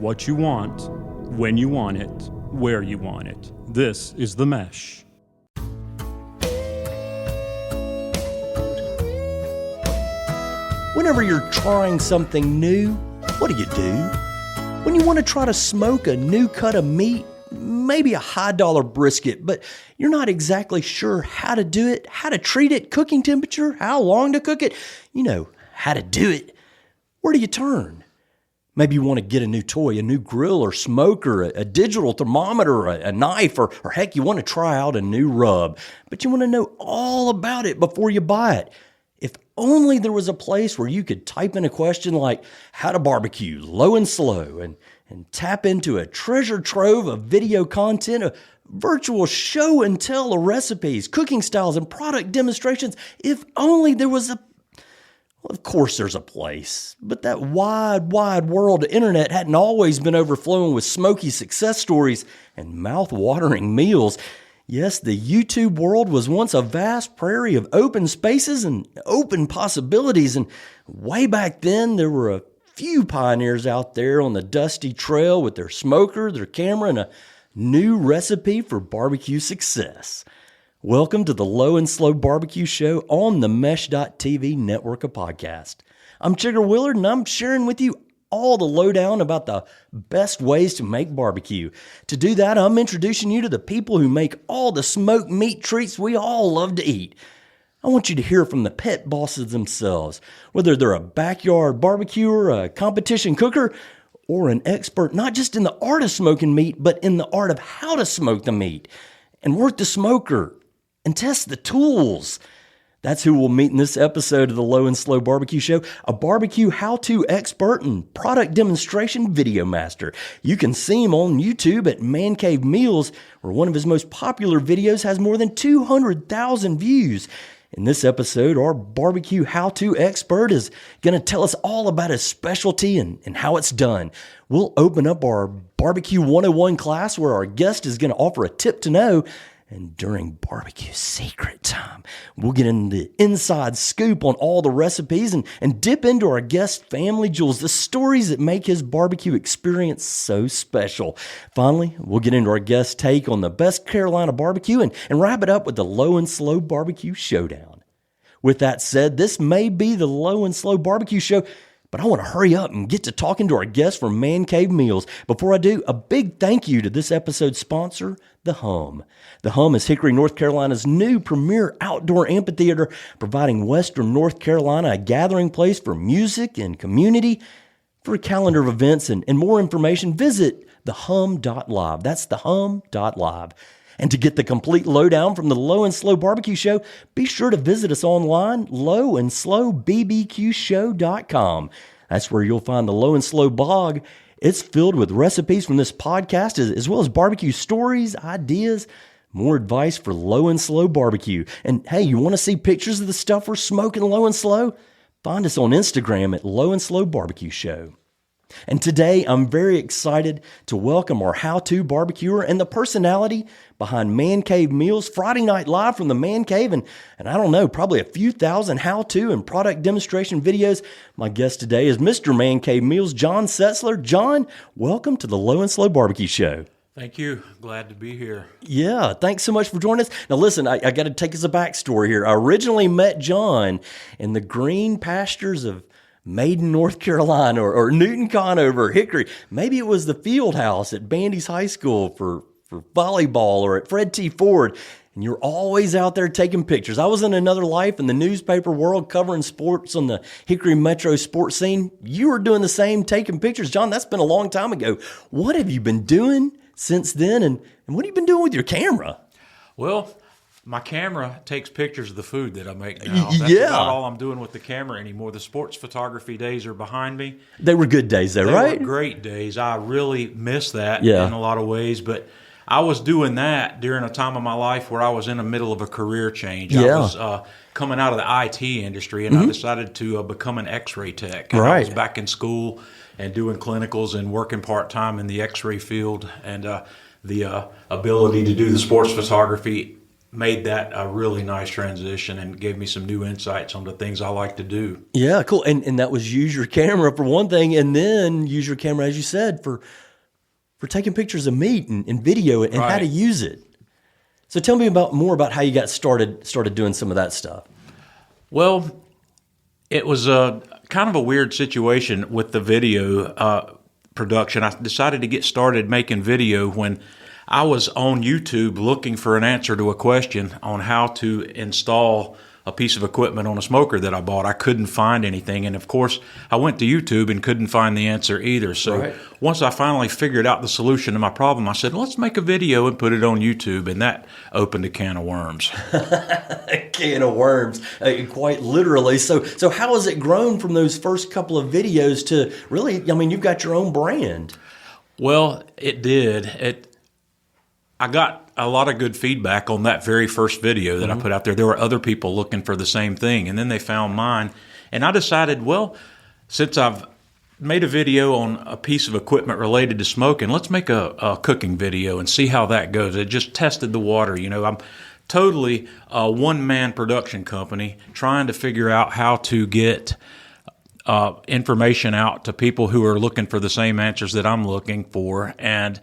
what you want, when you want it, where you want it. This is The Mesh. Whenever you're trying something new, what do? When you want to try to smoke a new cut of meat, maybe a high-dollar brisket, but you're not exactly sure how to do it, how to treat it, cooking temperature, how long to cook it, how to do it, where do you turn? Maybe you want to get a new toy, a new grill or smoker, a digital thermometer, a knife, or heck, you want to try out a new rub, but you want to know all about it before you buy it. If only there was a place where you could type in a question like how to barbecue low and slow and tap into a treasure trove of video content, a virtual show and tell of recipes, cooking styles, and product demonstrations. If only there was well, of course there's a place, but that wide world of internet hadn't always been overflowing with smoky success stories and mouth-watering meals. Yes, the YouTube world was once a vast prairie of open spaces and open possibilities, and way back then there were a few pioneers out there on the dusty trail with their smoker, their camera, and a new recipe for barbecue success. Welcome to the Low and Slow Barbecue Show on the Mesh.tv network of podcasts. I'm Chigger Willard, and I'm sharing with you all the lowdown about the best ways to make barbecue. To do that, I'm introducing you to the people who make all the smoked meat treats we all love to eat. I want you to hear from the pet bosses themselves, whether they're a backyard barbecuer, a competition cooker, or an expert not just in the art of smoking meat, but in the art of how to smoke the meat, and work the smoker, and test the tools. That's who we'll meet in this episode of the Low and Slow Barbecue Show, a barbecue how-to expert and product demonstration video master. You can see him on YouTube at Man Cave Meals, where one of his most popular videos has more than 200,000 views. In this episode, our barbecue how-to expert is going to tell us all about his specialty and how it's done. We'll open up our Barbecue 101 class where our guest is going to offer a tip to know. And during barbecue secret time, we'll get into the inside scoop on all the recipes and dip into our guest family jewels, the stories that make his barbecue experience so special. Finally, we'll get into our guest take on the best Carolina barbecue and wrap it up with the Low and Slow Barbecue Showdown. With that said, this may be the Low and Slow Barbecue Show, but I want to hurry up and get to talking to our guest from Man Cave Meals. Before I do, a big thank you to this episode's sponsor, The Hum. The Hum is Hickory, North Carolina's new premier outdoor amphitheater, providing Western North Carolina a gathering place for music and community. For a calendar of events and more information, visit thehum.live. That's thehum.live. And to get the complete lowdown from the Low and Slow Barbecue Show, be sure to visit us online, lowandslowbbqshow.com. That's where you'll find the Low and Slow blog. It's filled with recipes from this podcast, as well as barbecue stories, ideas, more advice for low and slow barbecue. And hey, you want to see pictures of the stuff we're smoking low and slow? Find us on Instagram at Low and Slow Barbecue Show. And today, I'm very excited to welcome our how-to barbecuer and the personality behind Man Cave Meals, Friday Night Live from the Man Cave, and I don't know, probably a few thousand how-to and product demonstration videos. My guest today is Mr. Man Cave Meals, John Setzler. John, welcome to the Low and Slow Barbecue Show. Thank you. Glad to be here. Yeah, thanks so much for joining us. Now listen, I got to take us a backstory here. I originally met John in the green pastures of Maiden, North Carolina, or Newton Conover, Hickory. Maybe it was the field house at Bandy's High School for volleyball, or at Fred T. Ford. And you're always out there taking pictures. I was in another life in the newspaper world covering sports on the Hickory Metro sports scene. You were doing the same, taking pictures. John, that's been a long time ago. What have you been doing since then? And what have you been doing with your camera? Well, my camera takes pictures of the food that I make now. That's about all I'm doing with the camera anymore. The sports photography days are behind me. They were good days though, right? They were great days. I really miss that in a lot of ways. But I was doing that during a time of my life where I was in the middle of a career change. I was coming out of the IT industry, and I decided to become an X-ray tech. And I was back in school and doing clinicals and working part-time in the X-ray field. And the ability to do the sports photography made that a really nice transition and gave me some new insights on the things I like to do. Yeah, cool. And that was use your camera for one thing, and then use your camera, as you said, for taking pictures of meat and video and how to use it. So tell me more about how you got started doing some of that stuff. Well, it was a kind of a weird situation with the video production. I decided to get started making video when I was on YouTube looking for an answer to a question on how to install a piece of equipment on a smoker that I bought. I couldn't find anything. And of course, I went to YouTube and couldn't find the answer either. So once I finally figured out the solution to my problem, I said, let's make a video and put it on YouTube. And that opened a can of worms. A can of worms, quite literally. So how has it grown from those first couple of videos to really, I mean, you've got your own brand. Well, it did. I got a lot of good feedback on that very first video that I put out there. There were other people looking for the same thing, and then they found mine. And I decided, well, since I've made a video on a piece of equipment related to smoking, let's make a cooking video and see how that goes. It just tested the water. You know, I'm totally a one-man production company trying to figure out how to get information out to people who are looking for the same answers that I'm looking for. And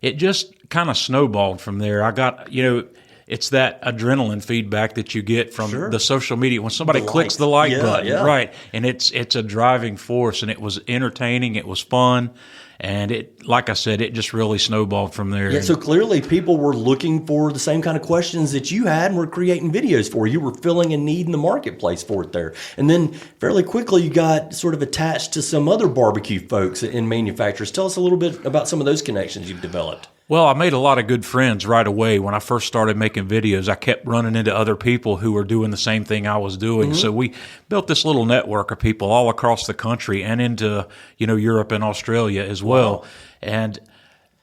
it just kind of snowballed from there. I got, it's that adrenaline feedback that you get from the social media when somebody clicks the like button, right? And it's a driving force, and it was entertaining, it was fun, and it, like I said, it just really snowballed from there. Yeah, so clearly people were looking for the same kind of questions that you had and were creating videos for. You were filling a need in the marketplace for it there. And then fairly quickly you got sort of attached to some other barbecue folks and manufacturers. Tell us a little bit about some of those connections you've developed. Well, I made a lot of good friends right away. When I first started making videos, I kept running into other people who were doing the same thing I was doing. So we built this little network of people all across the country and into, Europe and Australia as well. Wow. And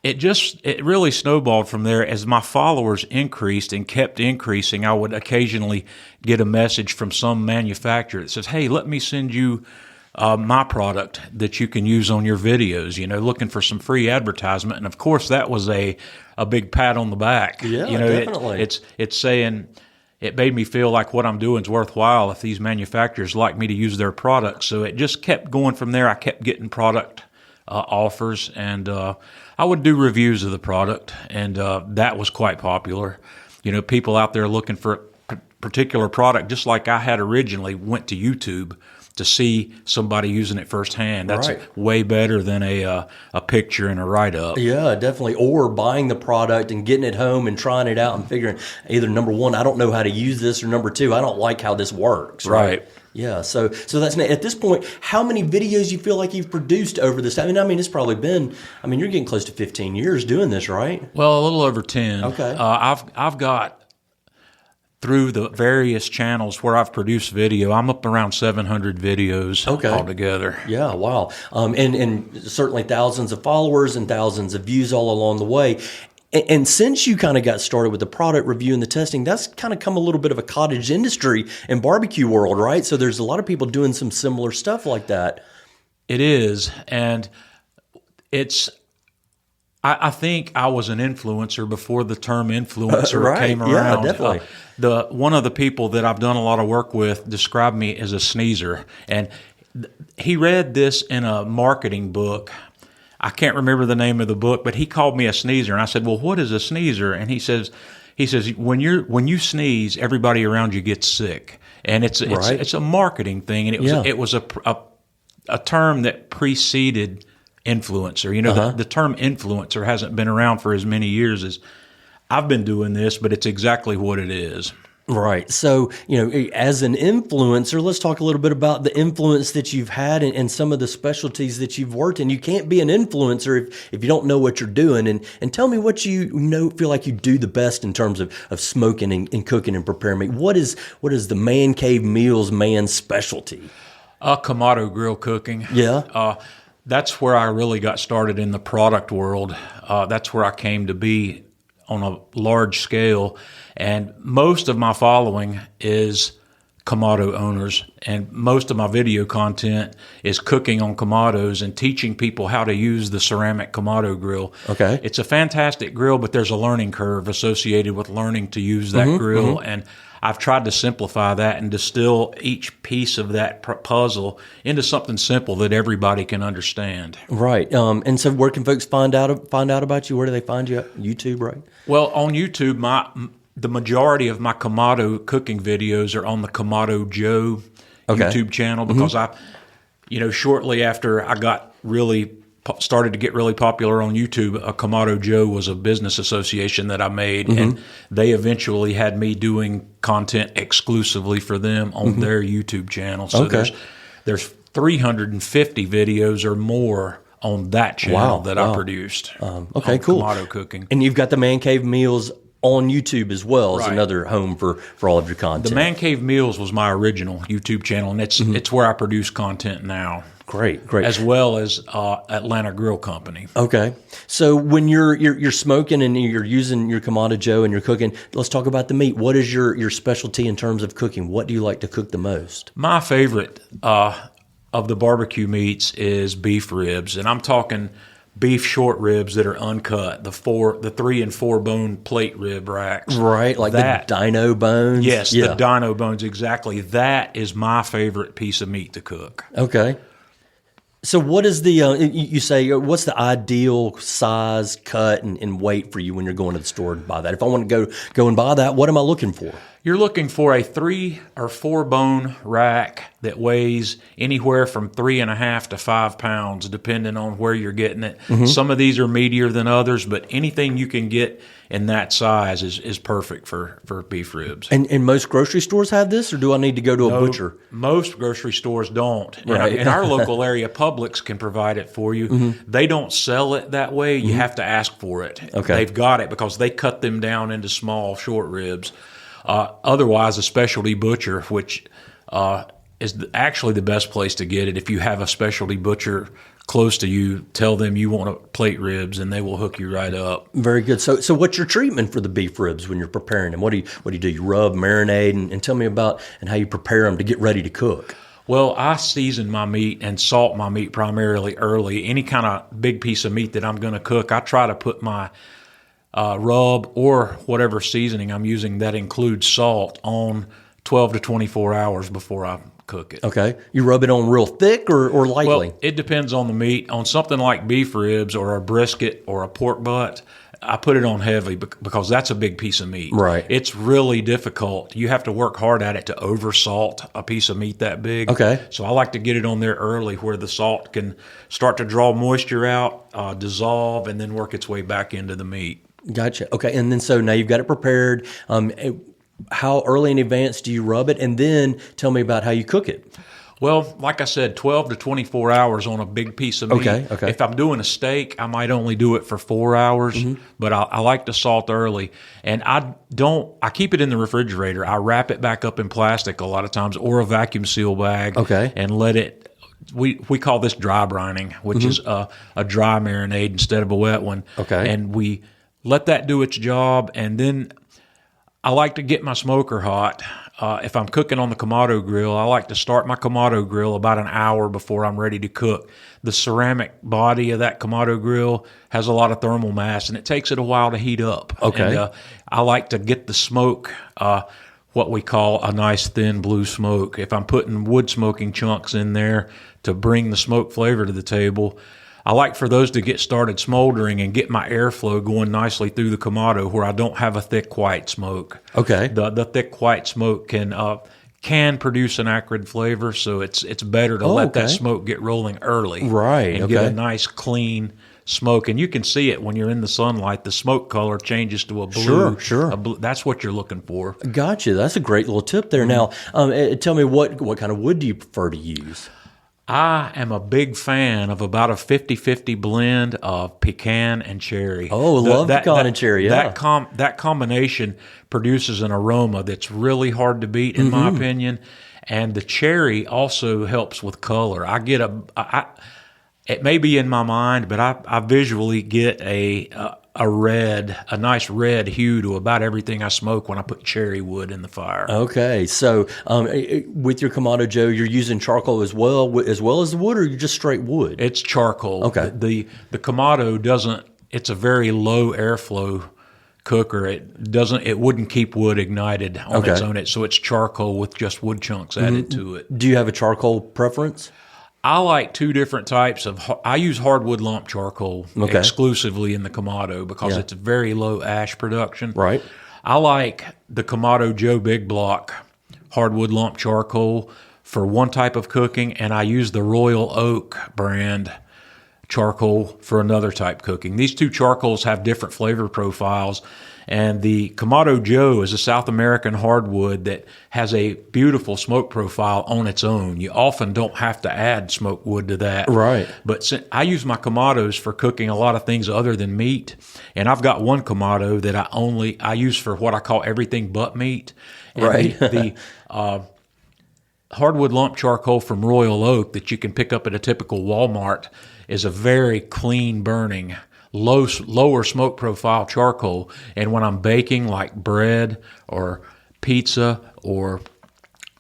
it really snowballed from there. As my followers increased and kept increasing, I would occasionally get a message from some manufacturer that says, hey, let me send you my product that you can use on your videos, looking for some free advertisement. And of course, that was a big pat on the back. Yeah, definitely. It's saying it made me feel like what I'm doing is worthwhile if these manufacturers like me to use their products. So it just kept going from there. I kept getting product offers, and I would do reviews of the product, and that was quite popular. People out there looking for a particular product, just like I had originally, went to YouTube to see somebody using it firsthand. That's way better than a picture and a write-up. Yeah, definitely. Or buying the product and getting it home and trying it out and figuring either, number one, I don't know how to use this, or number two, I don't like how this works. Right. Yeah, so that's at this point, how many videos you feel like you've produced over this time? I mean, it's probably been, you're getting close to 15 years doing this, right? Well, a little over 10. Okay. I've got, through the various channels where I've produced video, I'm up around 700 videos altogether. Yeah, wow. And certainly thousands of followers and thousands of views all along the way. And since you kind of got started with the product review and the testing, that's kind of come a little bit of a cottage industry in barbecue world, right? So there's a lot of people doing some similar stuff like that. It is, and I think I was an influencer before the term influencer came around. Yeah, definitely. One of the people that I've done a lot of work with described me as a sneezer, and he read this in a marketing book. I can't remember the name of the book, but he called me a sneezer, and I said, "Well, what is a sneezer?" And he says, when you sneeze, everybody around you gets sick, and it's a marketing thing, and it was a term that preceded influencer. The term influencer hasn't been around for as many years as I've been doing this, but it's exactly what it is. Right. So, as an influencer, let's talk a little bit about the influence that you've had and some of the specialties that you've worked in. You can't be an influencer if you don't know what you're doing. And tell me what feel like you do the best in terms of smoking and cooking and preparing meat. What is the Man Cave Meals man's specialty? Kamado grill cooking. Yeah. That's where I really got started in the product world. That's where I came to be on a large scale. And most of my following is Kamado owners, and most of my video content is cooking on Kamados and teaching people how to use the ceramic Kamado grill. Okay. It's a fantastic grill, but there's a learning curve associated with learning to use that grill, and I've tried to simplify that and distill each piece of that puzzle into something simple that everybody can understand. Right. And so where can folks find out about you? Where do they find you? YouTube, right? Well, on YouTube, the majority of my Kamado cooking videos are on the Kamado Joe YouTube channel, because shortly after I got started to get really popular on YouTube, Kamado Joe was a business association that I made, and they eventually had me doing content exclusively for them on their YouTube channel. So there's 350 videos or more on that channel I produced. Cool. Kamado cooking. And you've got the Man Cave Meals on YouTube as well as another home for all of your content. The Man Cave Meals was my original YouTube channel, and it's where I produce content now. Great. As well as Atlanta Grill Company. Okay. So when you're smoking and you're using your Kamado Joe and you're cooking, let's talk about the meat. What is your specialty in terms of cooking? What do you like to cook the most? My favorite of the barbecue meats is beef ribs, and I'm talking beef short ribs that are uncut, the 3 and 4 bone plate rib racks. Right, like the dino bones? Yes, the dino bones, exactly. That is my favorite piece of meat to cook. Okay. So what is the, you say, what's the ideal size, cut, and weight for you when you're going to the store to buy that? If I want to go and buy that, what am I looking for? You're looking for a 3 or 4 bone rack that weighs anywhere from 3.5 to 5 pounds, depending on where you're getting it. Some of these are meatier than others, but anything you can get in that size is perfect for beef ribs. And most grocery stores have this, or do I need to go to a butcher? Most grocery stores don't. Right. In our local area, Publix can provide it for you. They don't sell it that way. You have to ask for it. Okay. They've got it because they cut them down into small, short ribs. Otherwise, a specialty butcher, which is actually the best place to get it. If you have a specialty butcher close to you, tell them you want to plate ribs, and they will hook you right up. Very good. So what's your treatment for the beef ribs when you're preparing them? What do you do? You rub, marinate, and tell me about and how you prepare them to get ready to cook. Well, I season my meat and salt my meat primarily early. Any kind of big piece of meat that I'm going to cook, I try to put my rub or whatever seasoning I'm using that includes salt on 12 to 24 hours before I cook it. Okay. You rub it on real thick or lightly? Well, it depends on the meat. On something like beef ribs or a brisket or a pork butt, I put it on heavy because that's a big piece of meat. Right. It's really difficult. You have to work hard at it to over-salt a piece of meat that big. Okay. So I like to get it on there early where the salt can start to draw moisture out, dissolve, and then work its way back into the meat. Gotcha. Okay. And then so now you've got it prepared. How early in advance do you rub it? And then tell me about how you cook it. Well, like I said, 12 to 24 hours on a big piece of meat. Okay. If I'm doing a steak, I might only do it for 4 hours, but I like to salt early. And I keep it in the refrigerator. I wrap it back up in plastic a lot of times or a vacuum seal bag. Okay. And let it, we call this dry brining, which is a dry marinade instead of a wet one. Okay. And we let that do its job, and then I like to get my smoker hot. If I'm cooking on the Kamado grill, I like to start my Kamado grill about an hour before I'm ready to cook. The ceramic body of that Kamado grill has a lot of thermal mass, and it takes it a while to heat up. Okay. And, I like to get the smoke, what we call a nice thin blue smoke. If I'm putting wood smoking chunks in there to bring the smoke flavor to the table, I like for those to get started smoldering and get my airflow going nicely through the Kamado where I don't have a thick white smoke. Okay. The thick white smoke can produce an acrid flavor, so it's better to let that smoke get rolling early. Right. And get a nice clean smoke. And you can see it when you're in the sunlight. The smoke color changes to a blue. Sure. That's what you're looking for. Gotcha. That's a great little tip there. Now, tell me what kind of wood do you prefer to use? I am a big fan of about a 50-50 blend of pecan and cherry. Oh, love pecan and cherry, yeah. That combination produces an aroma that's really hard to beat, in my opinion. And the cherry also helps with color. It may be in my mind, but I visually get a a nice red hue to about everything I smoke when I put cherry wood in the fire. Okay, so with your Kamado Joe, you're using charcoal as well as the wood, or you're just straight wood? It's charcoal. Okay. The Kamado doesn't. It's a very low airflow cooker. It wouldn't keep wood ignited on its own. So it's charcoal with just wood chunks added to it. Do you have a charcoal preference? I like two different types I use hardwood lump charcoal exclusively in the Kamado because it's a very low ash production. Right. I like the Kamado Joe Big Block hardwood lump charcoal for one type of cooking, and I use the Royal Oak brand charcoal for another type cooking. These two charcoals have different flavor profiles, and the Kamado Joe is a South American hardwood that has a beautiful smoke profile on its own. You often don't have to add smoke wood to that. Right. But I use my Kamados for cooking a lot of things other than meat, and I've got one Kamado that I use for what I call everything but meat. And right. The hardwood lump charcoal from Royal Oak that you can pick up at a typical Walmart is a very clean burning, lower smoke profile charcoal. And when I'm baking like bread or pizza or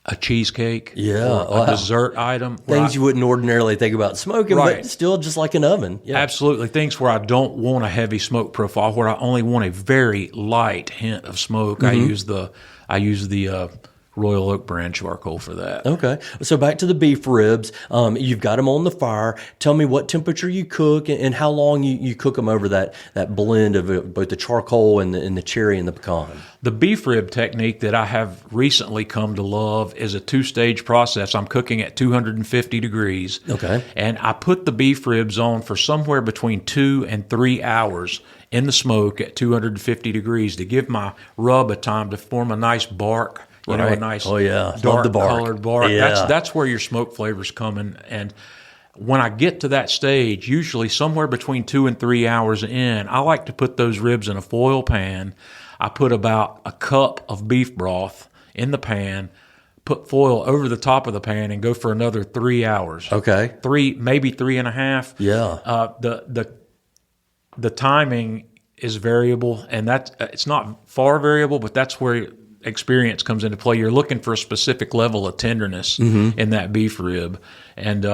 a cheesecake or a dessert item. Things you wouldn't ordinarily think about smoking, but still just like an oven. Yeah. Absolutely. Things where I don't want a heavy smoke profile, where I only want a very light hint of smoke. I use the Royal Oak brand charcoal for that. Okay. So back to the beef ribs. You've got them on the fire. Tell me what temperature you cook and how long you cook them over that blend of both the charcoal and the cherry and the pecan. The beef rib technique that I have recently come to love is a 2-stage process. I'm cooking at 250 degrees. Okay. And I put the beef ribs on for somewhere between 2 and 3 hours in the smoke at 250 degrees to give my rub a time to form a nice bark. You know, a nice dark colored bark. Yeah. That's where your smoke flavors come in. And when I get to that stage, usually somewhere between 2 and 3 hours in, I like to put those ribs in a foil pan. I put about a cup of beef broth in the pan, put foil over the top of the pan, and go for another 3 hours. Okay. 3, maybe 3.5. Yeah. The timing is variable, and it's not far variable, but that's where experience comes into play. You're looking for a specific level of tenderness in that beef rib. And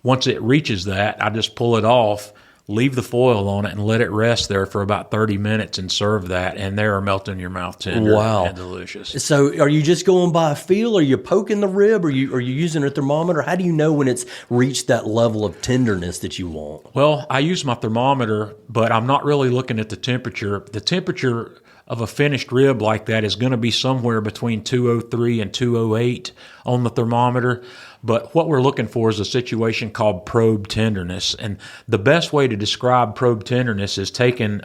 once it reaches that, I just pull it off, leave the foil on it, and let it rest there for about 30 minutes and serve that. And they are melt in your mouth tender and delicious. So are you just going by a feel? Are you poking the rib? Are you using a thermometer? How do you know when it's reached that level of tenderness that you want? Well, I use my thermometer, but I'm not really looking at the temperature. The temperature of a finished rib like that is going to be somewhere between 203 and 208 on the thermometer. But what we're looking for is a situation called probe tenderness. And the best way to describe probe tenderness is taking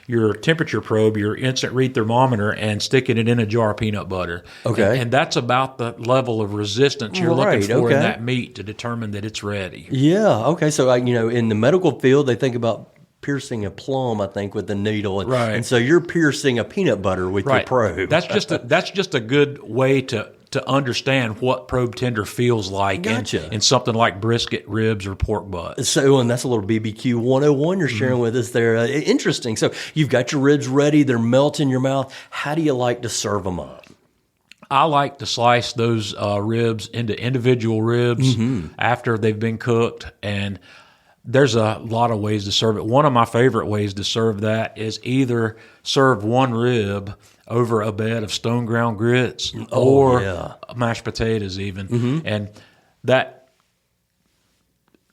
your temperature probe, your instant read thermometer, and sticking it in a jar of peanut butter. Okay. And that's about the level of resistance you're looking for in that meat to determine that it's ready. Yeah. Okay. So, in the medical field, they think about piercing a plum, I think, with a needle, and so you're piercing a peanut butter with your probe. That's just a good way to understand what probe tender feels like in something like brisket, ribs, or pork butt. So, and that's a little BBQ 101 you're sharing with us there. Interesting. So you've got your ribs ready; they're melting in your mouth. How do you like to serve them up? I like to slice those ribs into individual ribs after they've been cooked, and there's a lot of ways to serve it. One of my favorite ways to serve that is either serve one rib over a bed of stone ground grits or mashed potatoes even. And that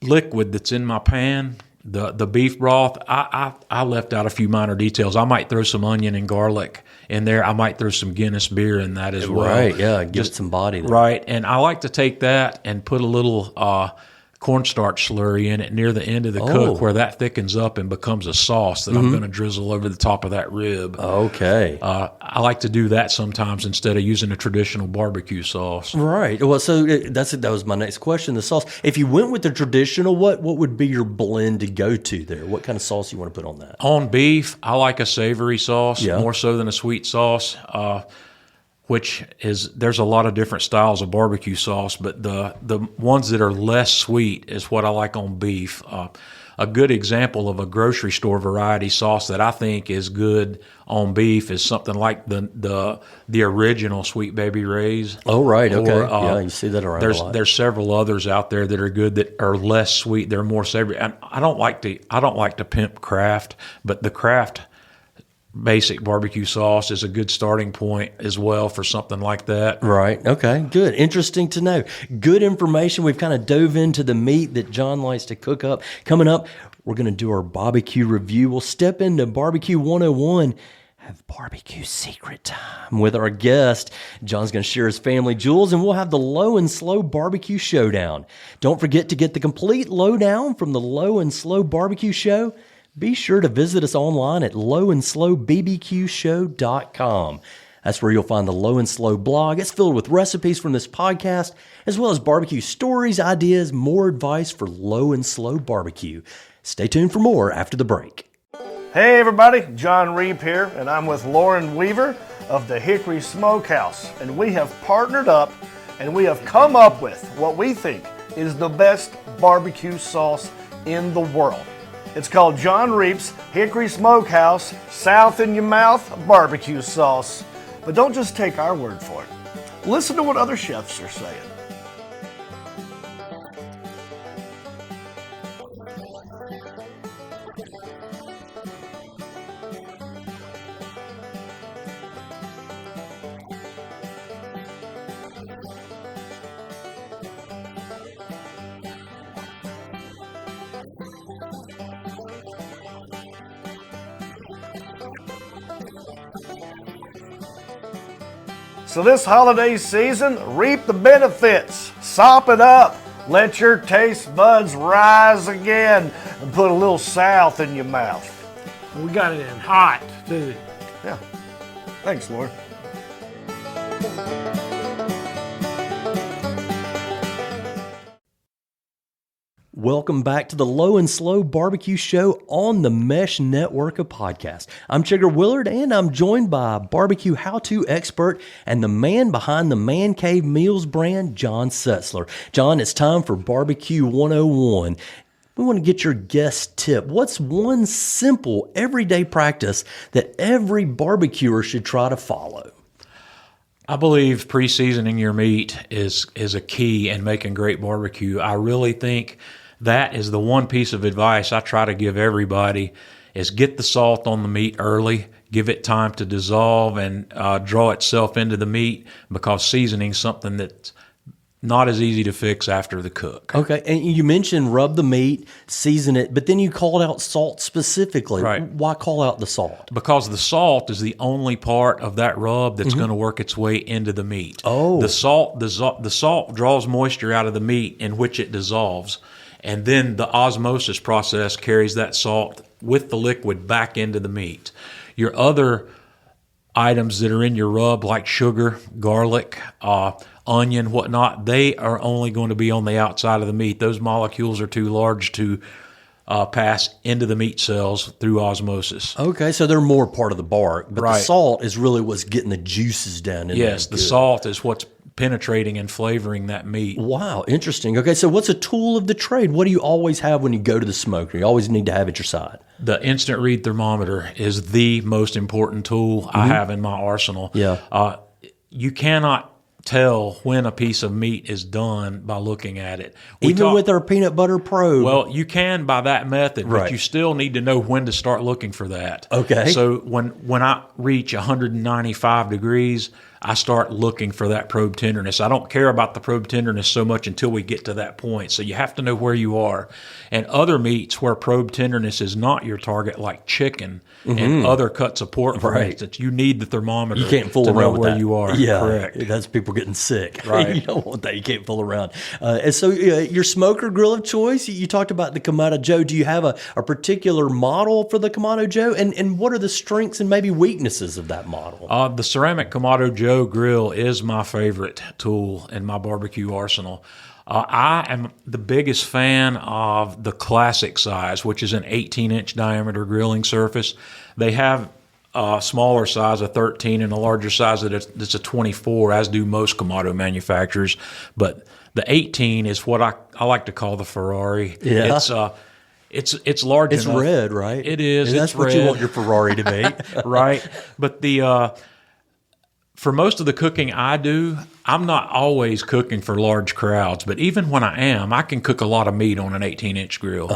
liquid that's in my pan, the beef broth, I left out a few minor details. I might throw some onion and garlic in there. I might throw some Guinness beer in that as well. Right, yeah, give it some body there. Right, and I like to take that and put a little cornstarch slurry in it near the end of the cook where that thickens up and becomes a sauce that I'm going to drizzle over the top of that rib. Okay. I like to do that sometimes instead of using a traditional barbecue sauce. Right. Well, so that was my next question, the sauce. If you went with the traditional, what would be your blend to go to there? What kind of sauce you want to put on that? On beef, I like a savory sauce more so than a sweet sauce. which is, there's a lot of different styles of barbecue sauce, but the ones that are less sweet is what I like on beef. A good example of a grocery store variety sauce that I think is good on beef is something like the original Sweet Baby Ray's. Oh, right. Okay. You see that around a lot. There's several others out there that are good that are less sweet. They're more savory. And I don't like to pimp Kraft, but the Kraft basic barbecue sauce is a good starting point as well for something like that. Right. Okay. Good. Interesting to know. Good information. We've kind of dove into the meat that John likes to cook up. Coming up, we're going to do our barbecue review. We'll step into Barbecue 101. Have barbecue secret time with our guest. John's going to share his family jewels, and we'll have the Low and Slow Barbecue Showdown. Don't forget to get the complete lowdown from the Low and Slow Barbecue Show. Be sure to visit us online at lowandslowbbqshow.com. That's where you'll find the Low and Slow blog. It's filled with recipes from this podcast, as well as barbecue stories, ideas, more advice for low and slow barbecue. Stay tuned for more after the break. Hey everybody, John Reep here, and I'm with Lauren Weaver of the Hickory Smokehouse, and we have partnered up and we have come up with what we think is the best barbecue sauce in the world. It's called John Reep's Hickory Smokehouse South in Your Mouth Barbecue Sauce. But don't just take our word for it. Listen to what other chefs are saying. So this holiday season, reap the benefits, sop it up, let your taste buds rise again, and put a little South in your mouth. We got it in hot, too. Yeah. Thanks, Lauren. Welcome back to the Low and Slow Barbecue Show on the Mesh Network of podcasts. I'm Chigger Willard, and I'm joined by barbecue how-to expert and the man behind the Man Cave Meals brand, John Setzler. John, it's time for Barbecue 101. We want to get your guest tip. What's one simple, everyday practice that every barbecuer should try to follow? I believe pre-seasoning your meat is a key in making great barbecue. I really think that is the one piece of advice I try to give everybody is get the salt on the meat early, give it time to dissolve and draw itself into the meat, because seasoning is something that's not as easy to fix after the cook. Okay, and you mentioned rub the meat, season it, but then you called out salt specifically. Right. Why call out the salt? Because the salt is the only part of that rub that's going to work its way into the meat. Oh. The salt draws moisture out of the meat in which it dissolves, and then the osmosis process carries that salt with the liquid back into the meat. Your other items that are in your rub, like sugar, garlic, onion, whatnot, they are only going to be on the outside of the meat. Those molecules are too large to pass into the meat cells through osmosis. Okay, so they're more part of the bark, but Right. the salt is really what's getting the juices down in there. Yes, the salt is what's penetrating and flavoring that meat. Wow, interesting. Okay, so what's a tool of the trade? What do you always have when you go to the smoker? You always need to have at your side. The instant read thermometer is the most important tool I have in my arsenal. Yeah. You cannot tell when a piece of meat is done by looking at it. Even with our peanut butter probe. Well, you can by that method, Right. but you still need to know when to start looking for that. Okay. So when I reach 195 degrees, I start looking for that probe tenderness. I don't care about the probe tenderness so much until we get to that point. So you have to know where you are. And other meats where probe tenderness is not your target, like chicken and other cuts of pork, for Right. instance, you need the thermometer. You can't fool to around know with where that. you are. Yeah, Correct. that's people getting sick. Right. You don't want that. You can't fool around. And so your smoker grill of choice, you talked about the Kamado Joe. Do you have a particular model for the Kamado Joe? And what are the strengths and maybe weaknesses of that model? The ceramic Kamado Joe grill is my favorite tool in my barbecue arsenal. I am the biggest fan of the classic size, which is an 18-inch diameter grilling surface. They have smaller size, a 13, and a larger size that's a 24, as do most Kamado manufacturers. But the 18 is what I like to call the Ferrari. Yeah. It's large enough. It's red, right? It is. And that's it's what red. you want your Ferrari to be. Right. But for most of the cooking I do, I'm not always cooking for large crowds, but even when I am, I can cook a lot of meat on an 18-inch grill.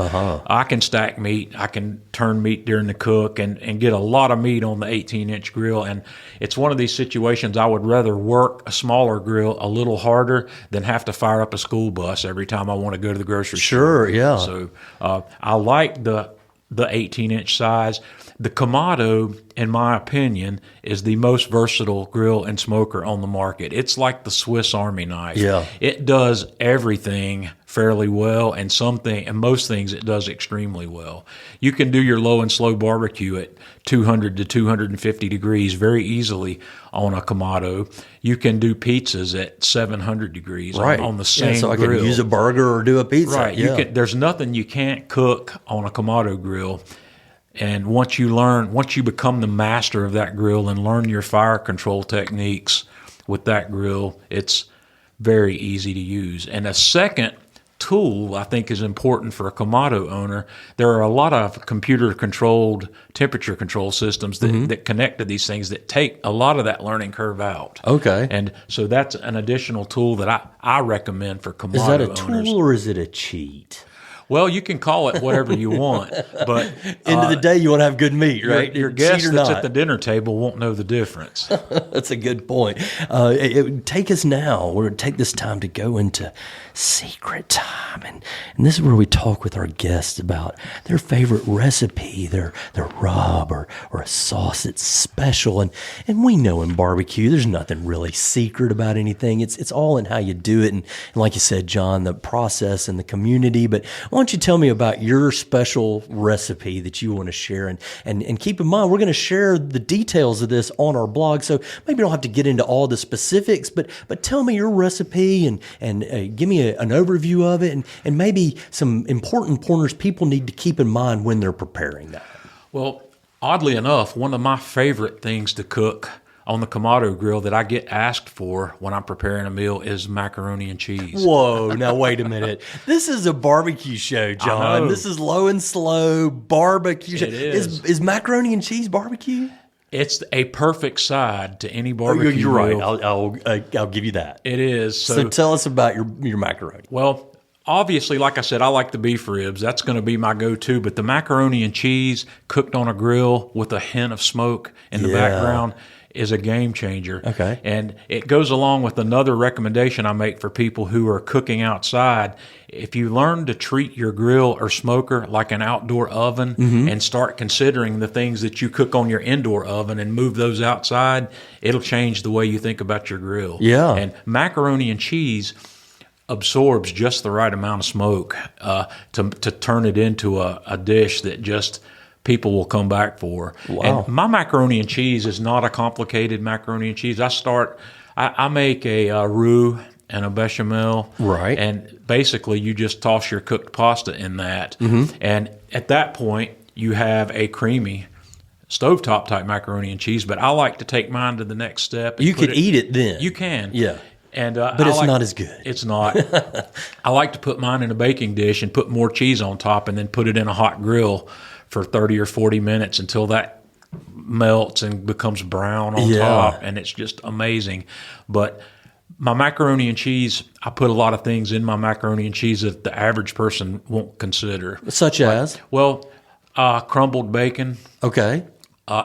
I can stack meat. I can turn meat during the cook and get a lot of meat on the 18-inch grill. And it's one of these situations I would rather work a smaller grill a little harder than have to fire up a school bus every time I want to go to the grocery store. Sure, yeah. So I like the 18-inch size. The Kamado, in my opinion, is the most versatile grill and smoker on the market. It's like the Swiss Army knife. Yeah. It does everything fairly well, and most things it does extremely well. You can do your low and slow barbecue at 200 to 250 degrees very easily on a Kamado. You can do pizzas at 700 degrees on the same so I grill. can use a burger or do a pizza. Right. Yeah. There's nothing you can't cook on a Kamado grill. And once you become the master of that grill and learn your fire control techniques with that grill, it's very easy to use. And a second tool I think is important for a Kamado owner. There are a lot of computer-controlled temperature control systems that connect to these things that take a lot of that learning curve out. Okay. And so that's an additional tool that I recommend for Kamado owners. Is that a tool or is it a cheat? Well, you can call it whatever you want, but End of the day, you want to have good meat, right? Your guest that's at the dinner table won't know the difference. That's a good point. Take us now. We're going to take this time to go into secret time, and this is where we talk with our guests about their favorite recipe, their rub or a sauce that's special. And we know in barbecue, there's nothing really secret about anything. It's all in how you do it, and like you said, John, the process and the community. But why don't you tell me about your special recipe that you want to share? And keep in mind, we're going to share the details of this on our blog, so maybe you don't have to get into all the specifics, but tell me your recipe and give me an overview of it and maybe some important pointers people need to keep in mind when they're preparing that. Well, oddly enough, one of my favorite things to cook on the Kamado grill that I get asked for when I'm preparing a meal is macaroni and cheese. Whoa, now wait a minute. This is a barbecue show, John. This is low and slow barbecue show. It is. Is macaroni and cheese barbecue? It's a perfect side to any barbecue You're right. meal. I'll give you that. It is. So tell us about your macaroni. Well, obviously, like I said, I like the beef ribs. That's going to be my go-to. But the macaroni and cheese cooked on a grill with a hint of smoke in the background is a game changer. Okay. And it goes along with another recommendation I make for people who are cooking outside. If you learn to treat your grill or smoker like an outdoor oven and start considering the things that you cook on your indoor oven and move those outside, it'll change the way you think about your grill. Yeah. And macaroni and cheese absorbs just the right amount of smoke to turn it into a dish that just people will come back for. Wow. And my macaroni and cheese is not a complicated macaroni and cheese. I make a roux and a bechamel. Right. And basically you just toss your cooked pasta in that. And at that point you have a creamy stovetop type macaroni and cheese, but I like to take mine to the next step. You could eat it then. You can. Yeah. And but it's not as good. It's not. I like to put mine in a baking dish and put more cheese on top and then put it in a hot grill for 30 or 40 minutes until that melts and becomes brown on top, and it's just amazing. But my macaroni and cheese, I put a lot of things in my macaroni and cheese that the average person won't consider. Such as? Well, crumbled bacon. Okay.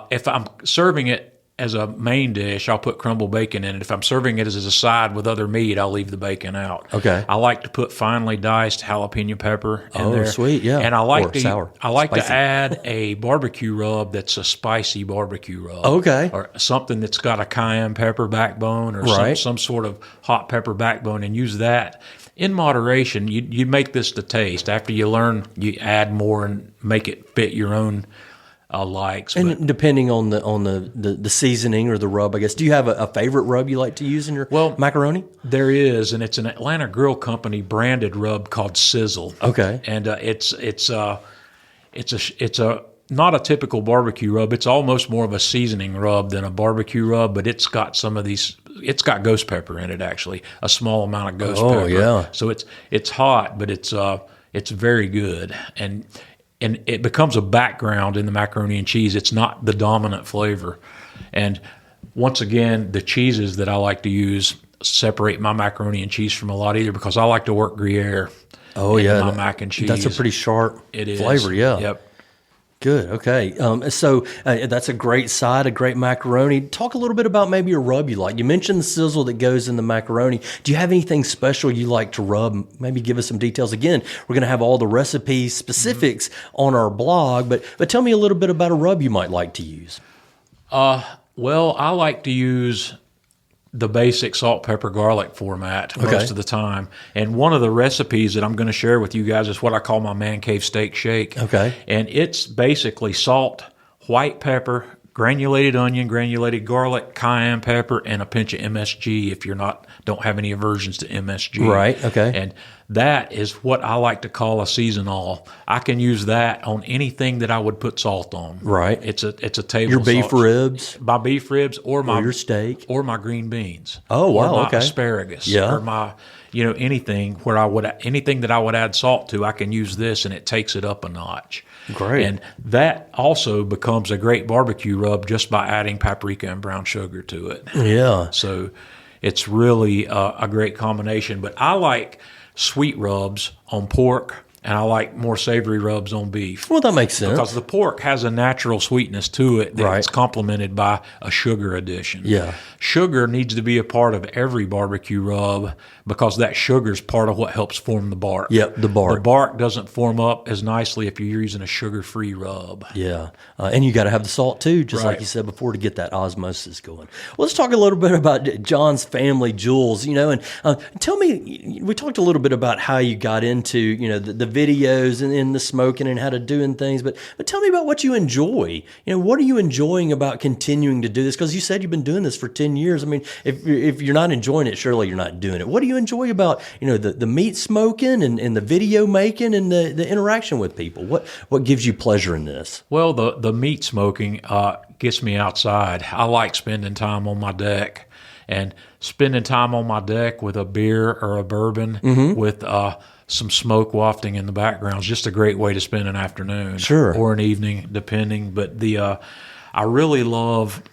If I'm serving it as a main dish, I'll put crumbled bacon in it. If I'm serving it as a side with other meat, I'll leave the bacon out. Okay. I like to put finely diced jalapeno pepper in there. Oh, sweet, yeah. And I like Spicy. to add a barbecue rub that's a spicy barbecue rub. Okay. Or something that's got a cayenne pepper backbone or some sort of hot pepper backbone, and use that. In moderation, you make this to taste. After you learn, you add more and make it fit your own likes. And depending on the seasoning or the rub, I guess. Do you have a favorite rub you like to use in your macaroni? There is, and it's an Atlanta Grill Company branded rub called Sizzle. Okay. And it's a not a typical barbecue rub. It's almost more of a seasoning rub than a barbecue rub, but it's got some of these. It's got ghost pepper in it, actually, a small amount of ghost pepper. Oh yeah. So it's hot, but it's very good, and it becomes a background in the macaroni and cheese. It's not the dominant flavor, and once again, the cheeses that I like to use separate my macaroni and cheese from a lot either, because I like to work Gruyere. Oh yeah, my mac and cheese. That's a pretty sharp flavor. Yeah. Yep. Good. Okay. So that's a great side, a great macaroni. Talk a little bit about maybe a rub you like. You mentioned the sizzle that goes in the macaroni. Do you have anything special you like to rub? Maybe give us some details. Again, we're going to have all the recipe specifics on our blog, but tell me a little bit about a rub you might like to use. Well, I like to use the basic salt, pepper, garlic format most of the time. And one of the recipes that I'm going to share with you guys is what I call my man cave steak shake. Okay. And it's basically salt, white pepper, granulated onion, granulated garlic, cayenne pepper, and a pinch of MSG if you're don't have any aversions to MSG. Right, okay. And that is what I like to call a seasonal. I can use that on anything that I would put salt on. Right. It's a table Your beef salt. ribs? My beef ribs or your steak? Or my green beans. Oh, wow, or my okay. asparagus. Yeah. Or my, anything that I would add salt to, I can use this and it takes it up a notch. Great. And that also becomes a great barbecue rub just by adding paprika and brown sugar to it. Yeah. So it's really a great combination. But I like sweet rubs on pork, and I like more savory rubs on beef. Well, that makes sense. Because the pork has a natural sweetness to it that's Right. complemented by a sugar addition. Yeah. Sugar needs to be a part of every barbecue rub because that sugar is part of what helps form the bark. Yep, the bark. The bark doesn't form up as nicely if you're using a sugar-free rub. Yeah. And you got to have the salt too, just like Right. you said before, to get that osmosis going. Well, let's talk a little bit about John's family jewels, and tell me, we talked a little bit about how you got into, the videos and the smoking and how to doing things, but tell me about what you enjoy. What are you enjoying about continuing to do this? Because you said you've been doing this for 10 years. I mean, if you're not enjoying it, surely you're not doing it. What do you enjoy about, the meat smoking and the video making and the interaction with people? What gives you pleasure in this? Well, the meat smoking gets me outside. I like spending time on my deck, and spending time on my deck with a beer or a bourbon with some smoke wafting in the background is just a great way to spend an afternoon, Sure, or an evening, depending. But I really love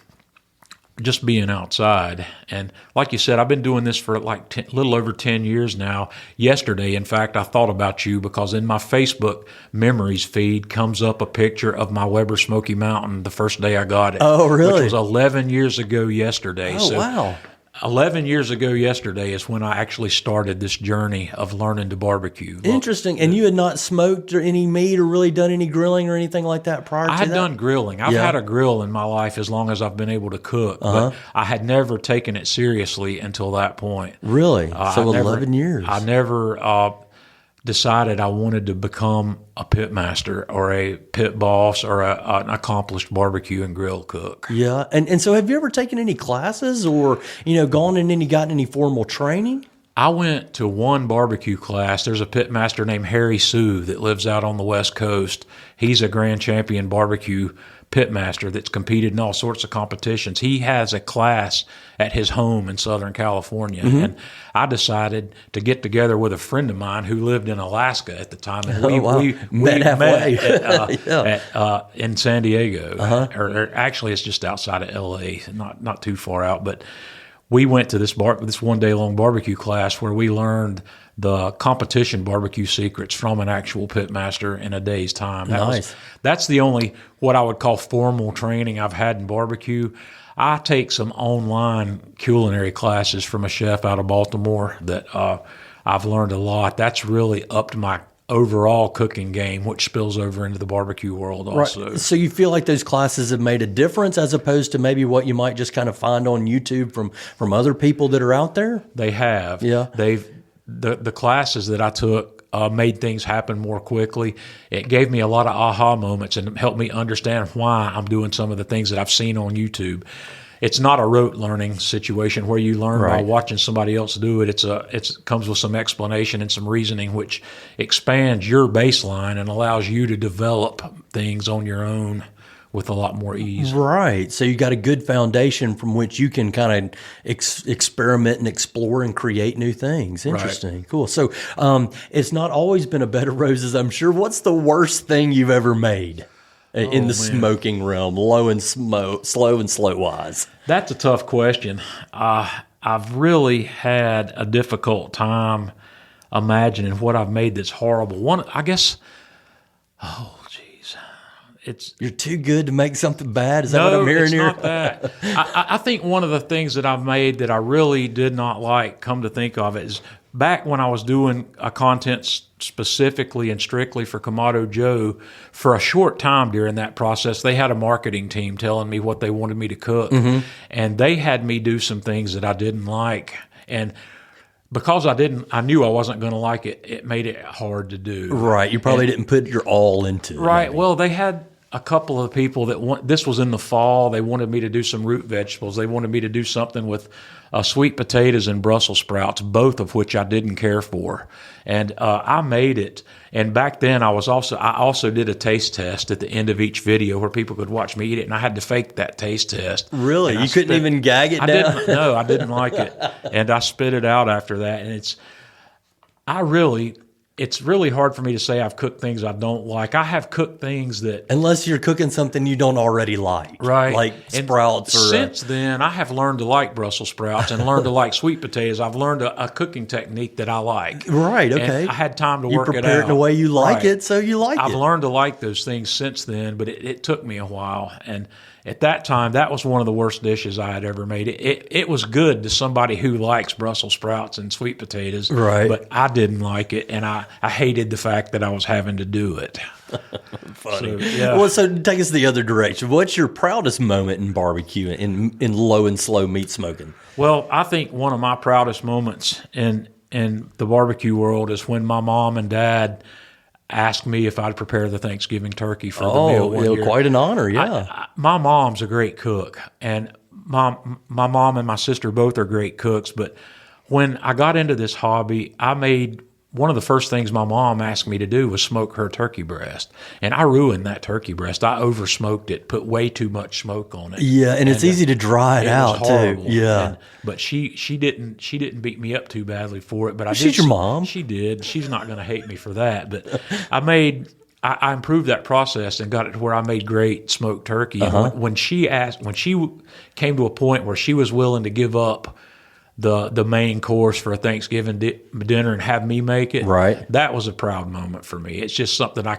just being outside. And like you said, I've been doing this for like a little over 10 years now. Yesterday, in fact, I thought about you because in my Facebook memories feed comes up a picture of my Weber Smoky Mountain the first day I got it. Oh, really? Which was 11 years ago yesterday. Oh, wow. 11 years ago yesterday is when I actually started this journey of learning to barbecue. Interesting. And you had not smoked or any meat or really done any grilling or anything like that prior to that? I had done grilling. I've had a grill in my life as long as I've been able to cook, but I had never taken it seriously until that point. Really? So 11 years. I never decided I wanted to become a pitmaster or a pit boss or an accomplished barbecue and grill cook. Yeah. And so have you ever taken any classes or, gone in and gotten any formal training? I went to one barbecue class. There's a pitmaster named Harry Sue that lives out on the West Coast. He's a grand champion barbecue pitmaster that's competed in all sorts of competitions. He has a class at his home in Southern California. And I decided to get together with a friend of mine who lived in Alaska at the time. And we met halfway. in San Diego. Or actually, it's just outside of L.A., not too far out. But we went to this one day long barbecue class where we learned the competition barbecue secrets from an actual pitmaster in a day's time. That's the only what I would call formal training I've had in barbecue. I take some online culinary classes from a chef out of Baltimore that I've learned a lot. That's really upped my overall cooking game, which spills over into the barbecue world also. Right. So you feel like those classes have made a difference as opposed to maybe what you might just kind of find on YouTube from other people that are out there? They have. Yeah. The classes that I took made things happen more quickly. It gave me a lot of aha moments and helped me understand why I'm doing some of the things that I've seen on YouTube. It's not a rote learning situation where you learn by watching somebody else do it. It comes with some explanation and some reasoning, which expands your baseline and allows you to develop things on your own with a lot more ease. Right. So you got a good foundation from which you can kind of experiment and explore and create new things. Interesting. Right. Cool. So it's not always been a bed of roses, I'm sure. What's the worst thing you've ever made in the smoking realm, slow and slow wise? That's a tough question. I've really had a difficult time imagining what I've made that's horrible. You're too good to make something bad? Is that what I'm hearing here? No, it's not that. I think one of the things that I've made that I really did not like, come to think of it, is back when I was doing a content specifically and strictly for Kamado Joe, for a short time during that process, they had a marketing team telling me what they wanted me to cook. And they had me do some things that I didn't like. And because I knew I wasn't going to like it, it made it hard to do. Right. You probably didn't put your all into it. Right. Maybe. Well, they had a couple of people that this was in the fall. They wanted me to do some root vegetables. They wanted me to do something with sweet potatoes and Brussels sprouts, both of which I didn't care for. And I made it. And back then I also did a taste test at the end of each video where people could watch me eat it, and I had to fake that taste test. Really? You couldn't even gag it down? No, I didn't like it. And I spit it out after that. And it's really hard for me to say I've cooked things I don't like. I have cooked things that... Unless you're cooking something you don't already like. Right. Like sprouts. Since then, I have learned to like Brussels sprouts and learned to like sweet potatoes. I've learned a cooking technique that I like. Right, okay. And I had time to work it out. You prepared in a way you like it, so you like it. I've learned to like those things since then, but it took me a while. And at that time, that was one of the worst dishes I had ever made. It was good to somebody who likes Brussels sprouts and sweet potatoes, right? But I didn't like it, and I hated the fact that I was having to do it. Funny. So take us the other direction. What's your proudest moment in barbecue, in low and slow meat smoking? Well, I think one of my proudest moments in the barbecue world is when my mom and dad asked me if I'd prepare the Thanksgiving turkey for the meal one year. Quite an honor, yeah. My mom's a great cook, and my mom and my sister both are great cooks, but when I got into this hobby, one of the first things my mom asked me to do was smoke her turkey breast, and I ruined that turkey breast. I over smoked it, put way too much smoke on it. Yeah, and it's easy to dry it out too. Yeah, but she didn't beat me up too badly for it. But she's your mom. She did. She's not going to hate me for that. But I improved that process and got it to where I made great smoked turkey. And when she came to a point where she was willing to give up the main course for a Thanksgiving dinner and have me make it, right? That was a proud moment for me. It's just something I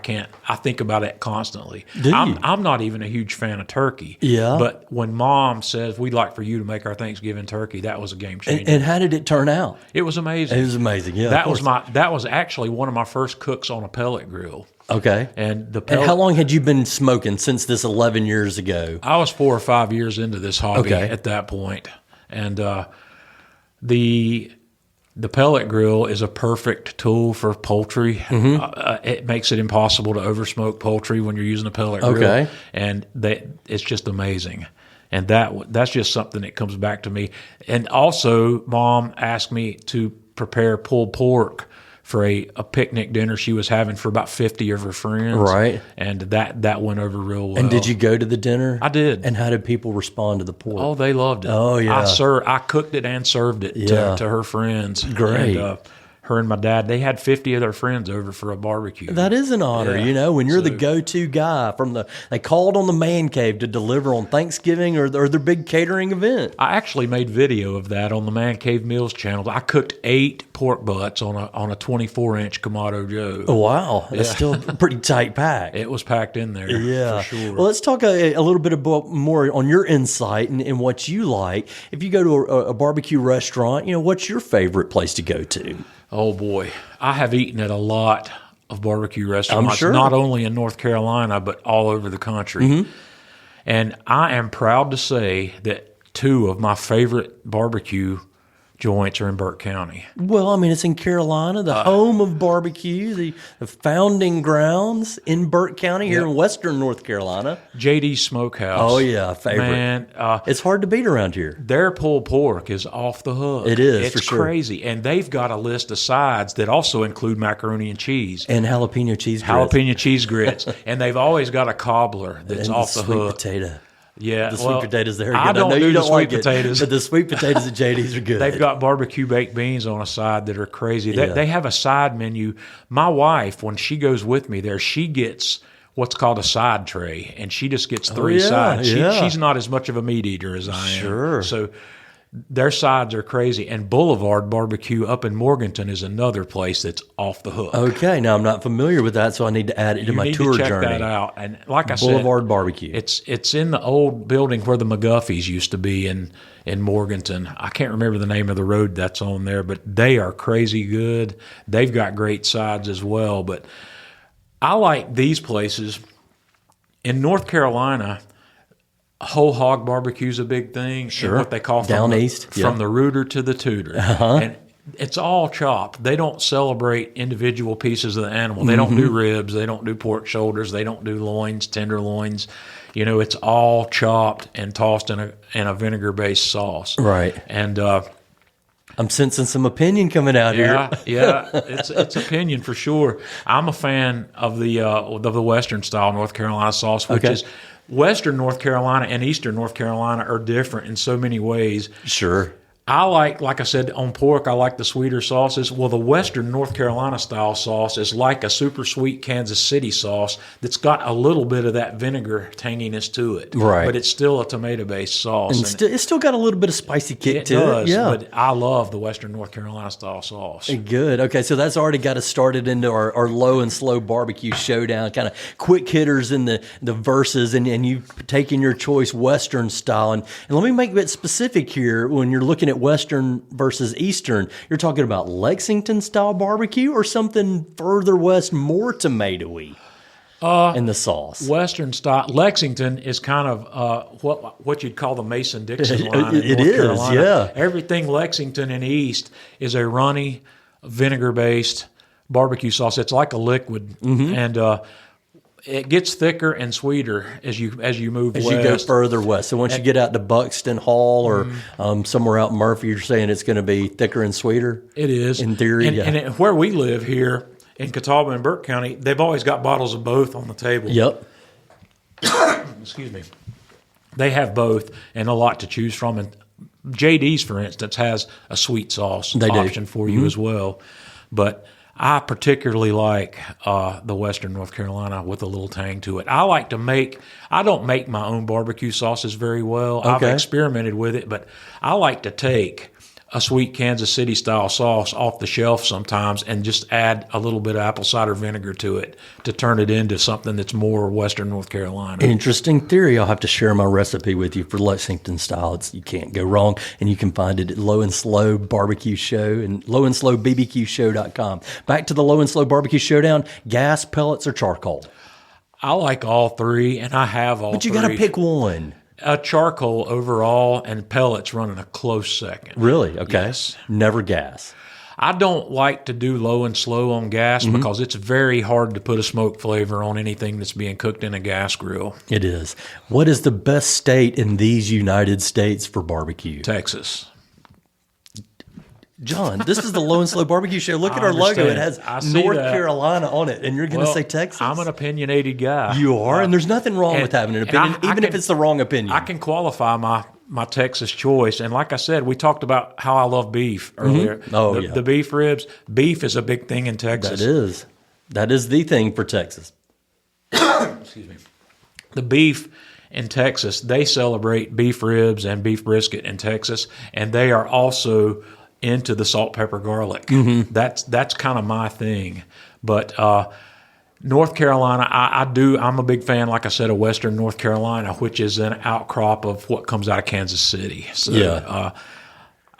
think about it constantly. I'm not even a huge fan of turkey. Yeah. But when Mom says, we'd like for you to make our Thanksgiving turkey, that was a game changer. And how did it turn out? It was amazing. It was amazing, yeah. That was actually one of my first cooks on a pellet grill. Okay. And how long had you been smoking since this 11 years ago? I was 4 or 5 years into this hobby at that point. And the pellet grill is a perfect tool for poultry. It makes it impossible to oversmoke poultry when you're using a pellet grill. And it's just amazing. And that's just something that comes back to me. And also, Mom asked me to prepare pulled pork for a picnic dinner she was having for about 50 of her friends. Right. And that went over real well. And did you go to the dinner? I did. And how did people respond to the pork? Oh, they loved it. Oh, yeah. I cooked it and served it to her friends. Great. And, her and my dad, they had 50 of their friends over for a barbecue. That is an honor, when you're the go-to guy they called on the man cave to deliver on Thanksgiving or their big catering event. I actually made video of that on the Man Cave Meals channel. I cooked 8 pork butts on a 24-inch Kamado Joe. Oh, wow. That's still a pretty tight pack. It was packed in there, for sure. Well, let's talk a little bit more on your insight and what you like. If you go to a barbecue restaurant, what's your favorite place to go to? Oh, boy. I have eaten at a lot of barbecue restaurants, I'm sure. Not only in North Carolina, but all over the country. And I am proud to say that 2 of my favorite barbecue joints are in Burke County. Well, I mean, it's in Carolina, the home of barbecue, the founding grounds in Burke County here in western North Carolina. JD's Smokehouse. Oh, yeah, favorite. Man, it's hard to beat around here. their pulled pork is off the hook. It is, It's for sure. crazy. And they've got a list of sides that also include macaroni and cheese. And jalapeno cheese grits. Jalapeno cheese grits. And they've always got a cobbler that's And off the sweet hook. potato. Yeah, The sweet potatoes there are I good. don't know do you the don't sweet like potatoes. it, but the sweet potatoes at JD's are good. They've got barbecue baked beans on a side that are crazy. Yeah. They have a side menu. My wife, when she goes with me there, she gets what's called a side tray, and she just gets three yeah, sides. yeah. She's not as much of a meat eater as I am. Sure. So their sides are crazy. And Boulevard Barbecue up in Morganton is another place that's off the hook. Okay, now I'm not familiar with that, so I need to add it to You my need tour to check journey. that out. And like I Boulevard said, Barbecue. It's in the old building where the McGuffies used to be in Morganton. I can't remember the name of the road that's on there, but they are crazy good. They've got great sides as well. But I like these places. In North Carolina, whole hog barbecue is a big thing. Sure. And what they call Down east, from the rooter to the tooter. And it's all chopped. They don't celebrate individual pieces of the animal. They don't do ribs. They don't do pork shoulders. They don't do loins, tenderloins. You know, it's all chopped and tossed in a vinegar-based sauce. Right. And I'm sensing some opinion coming out here. yeah, it's opinion for sure. I'm a fan of the Western style North Carolina sauce, which is Western North Carolina and Eastern North Carolina are different in so many ways. Sure. I like I said, on pork, I like the sweeter sauces. Well, the Western North Carolina style sauce is like a super sweet Kansas City sauce that's got a little bit of that vinegar tanginess to it. Right. But it's still a tomato-based sauce. And it's still got a little bit of spicy kick it to does, it. Yeah. but I love the Western North Carolina style sauce. Good. Okay, so that's already got us started into our low and slow barbecue showdown, kind of quick hitters in the verses, and you've taken your choice Western style. And let me make a bit specific here. When you're looking at Western versus Eastern, you're talking about Lexington style barbecue or something further west, more tomatoey in the sauce. Western style. Lexington is kind of what you'd call the Mason-Dixon line in It North is, Carolina. yeah. Everything Lexington and East is a runny, vinegar-based barbecue sauce. It's like a liquid, and it gets thicker and sweeter as you move As west. you go further west. So once you get out to Buxton Hall or somewhere out in Murphy, you're saying it's going to be thicker and sweeter? It is. In theory, and, yeah. and where we live here in Catawba and Burke County, they've always got bottles of both on the table. Yep. Excuse me. They have both and a lot to choose from. And JD's, for instance, has a sweet sauce They do. option for you as well. But I particularly like the Western North Carolina with a little tang to it. I don't make my own barbecue sauces very well. Okay. I've experimented with it, but I like to take a sweet Kansas City style sauce off the shelf sometimes and just add a little bit of apple cider vinegar to it to turn it into something that's more Western North Carolina. Interesting theory. I'll have to share my recipe with you for Lexington style. You can't go wrong, and you can find it at Low and Slow Barbecue Show and lowandslowbbqshow.com. Back to the Low and Slow Barbecue Showdown, gas, pellets, or charcoal? I like all three, and I have all But you three. got to pick one. Charcoal overall, and pellets running a close second. Really? Okay. Yes. Never gas. I don't like to do low and slow on gas because it's very hard to put a smoke flavor on anything that's being cooked in a gas grill. It is. What is the best state in these United States for barbecue? Texas. John, this is the Low and Slow Barbecue Show. Look at I our logo. It understand. I has see North that. Carolina on it, and you're going to Well, say Texas? I'm an opinionated guy. You are, and there's nothing wrong And- with having an and opinion, I even if can- it's the wrong opinion. I can qualify my Texas choice. And like I said, we talked about how I love beef earlier. Oh, the, yeah. the beef ribs. Beef is a big thing in Texas. That is. That is the thing for Texas. Excuse me. The beef in Texas, they celebrate beef ribs and beef brisket in Texas, and they are also into the salt, pepper, garlic. That's kind of my thing. But North Carolina, I'm a big fan, like I said, of Western North Carolina, which is an outcrop of what comes out of Kansas City. So, Yeah.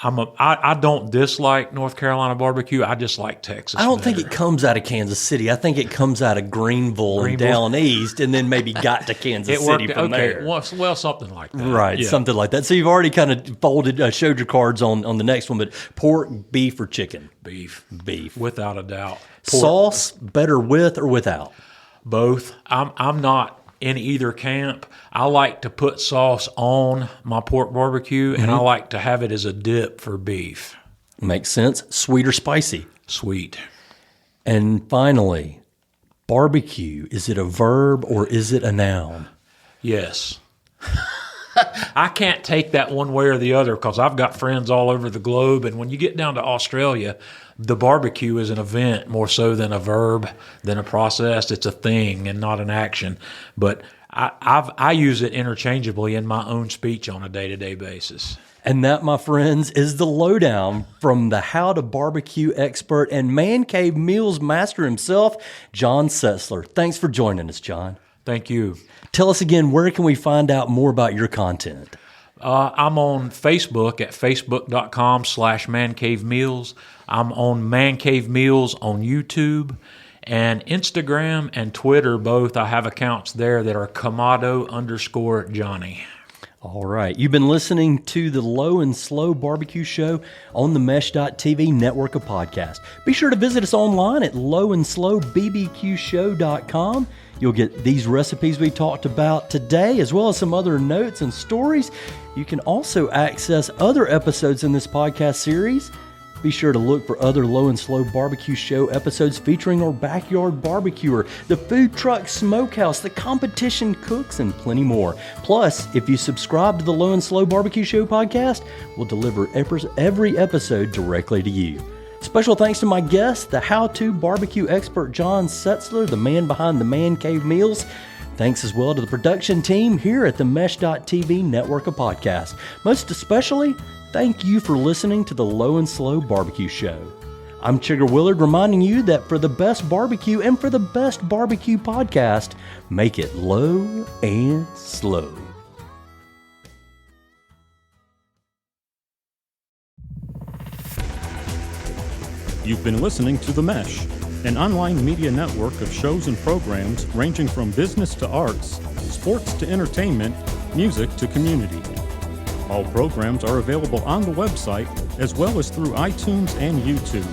I don't dislike North Carolina barbecue. I just like Texas. I don't think it comes out of Kansas City. I think it comes out of Greenville and down east, and then maybe got to Kansas City from there. Well, something like that. Right, yeah. Something like that. So you've already kind of showed your cards on the next one, but pork, beef, or chicken? Beef. Without a doubt. Sauce, better with or without? Both. I'm not in either camp. I like to put sauce on my pork barbecue, and I like to have it as a dip for beef. Makes sense. Sweet or spicy? Sweet. And finally, barbecue, is it a verb or is it a noun? Yes. I can't take that one way or the other because I've got friends all over the globe, and when you get down to Australia, the barbecue is an event more so than a verb, than a process. It's a thing and not an action. But I use it interchangeably in my own speech on a day-to-day basis. And that, my friends, is the lowdown from the How to Barbecue expert and Man Cave Meals master himself, John Setzler. Thanks for joining us, John. Thank you. Tell us again, where can we find out more about your content? I'm on Facebook at facebook.com/mancavemeals. I'm on Man Cave Meals on YouTube and Instagram and Twitter both. I have accounts there that are Kamado_Johnny. All right. You've been listening to the Low and Slow Barbecue Show on the Mesh.tv network of podcasts. Be sure to visit us online at lowandslowbbqshow.com. You'll get these recipes we talked about today, as well as some other notes and stories. You can also access other episodes in this podcast series. Be sure to look for other Low and Slow Barbecue Show episodes featuring our backyard barbecuer, the food truck smokehouse, the competition cooks, and plenty more. Plus, if you subscribe to the Low and Slow Barbecue Show podcast, we'll deliver every episode directly to you. Special thanks to my guest, the how-to barbecue expert John Setzler, the man behind the Man Cave Meals. Thanks as well to the production team here at the Mesh.tv network of podcasts. Most especially, thank you for listening to the Low and Slow Barbecue Show. I'm Chigger Willard, reminding you that for the best barbecue and for the best barbecue podcast, make it low and slow. You've been listening to The Mesh, an online media network of shows and programs ranging from business to arts, sports to entertainment, music to community. All programs are available on the website as well as through iTunes and YouTube.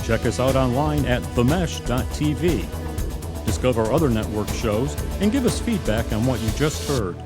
Check us out online at themesh.tv. Discover other network shows and give us feedback on what you just heard.